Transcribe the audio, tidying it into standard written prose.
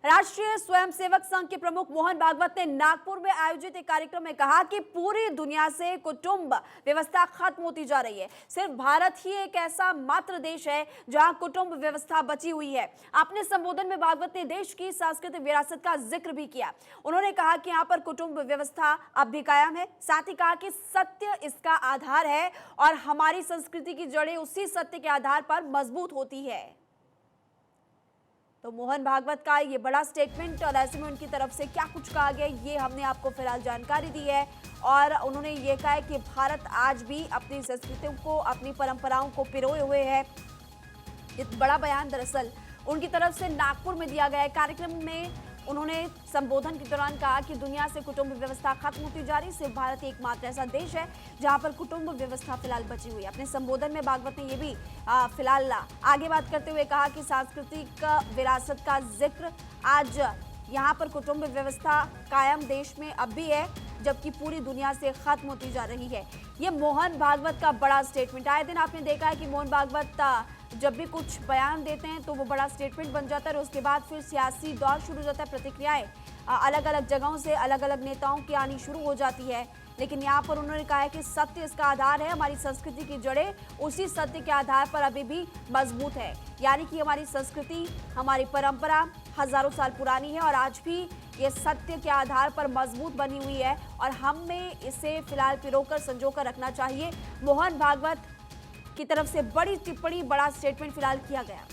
राष्ट्रीय स्वयंसेवक संघ के प्रमुख मोहन भागवत ने नागपुर में आयोजित एक कार्यक्रम में कहा कि पूरी दुनिया से कुटुंब व्यवस्था खत्म होती जा रही है। सिर्फ भारत ही एक ऐसा मात्र देश है जहां कुटुंब व्यवस्था बची हुई है। अपने संबोधन में भागवत ने देश की सांस्कृतिक विरासत का जिक्र भी किया। उन्होंने कहा कि यहाँ पर कुटुंब व्यवस्था अब भी कायम है। साथ ही कहा कि सत्य इसका आधार है और हमारी संस्कृति की जड़ें उसी सत्य के आधार पर मजबूत होती है। तो मोहन भागवत का ये बड़ा स्टेटमेंट और ऐसे में उनकी तरफ से क्या कुछ कहा गया, ये हमने आपको फिलहाल जानकारी दी है। और उन्होंने ये कहा है कि भारत आज भी अपनी संस्कृतियों को, अपनी परंपराओं को पिरोए हुए है। ये बड़ा बयान दरअसल उनकी तरफ से नागपुर में दिया गया है। कार्यक्रम में उन्होंने संबोधन के दौरान कहा कि दुनिया से कुटुंब व्यवस्था खत्म होती जा रही है। सिर्फ भारत एकमात्र ऐसा देश है जहां पर कुटुंब व्यवस्था फिलहाल बची हुई है। अपने संबोधन में भागवत ने ये भी फिलहाल आगे बात करते हुए कहा कि सांस्कृतिक विरासत का जिक्र, आज यहाँ पर कुटुंब व्यवस्था कायम देश में अब भी है, जबकि पूरी दुनिया से खत्म होती जा रही है। ये मोहन भागवत का बड़ा स्टेटमेंट। आए दिन आपने देखा है कि मोहन भागवत जब भी कुछ बयान देते हैं तो वो बड़ा स्टेटमेंट बन जाता है और उसके बाद फिर सियासी दौर शुरू हो जाता है। प्रतिक्रियाएं अलग अलग जगहों से, अलग अलग नेताओं की आनी शुरू हो जाती है। लेकिन यहाँ पर उन्होंने कहा है कि सत्य इसका आधार है। हमारी संस्कृति की जड़ें उसी सत्य के आधार पर अभी भी मजबूत है। यानी कि हमारी संस्कृति, हमारी परंपरा हजारों साल पुरानी है और आज भी ये सत्य के आधार पर मजबूत बनी हुई है और हमें इसे फिलहाल पिरोकर संजोकर रखना चाहिए। मोहन भागवत की तरफ से बड़ी टिप्पणी, बड़ा स्टेटमेंट फिलहाल किया गया।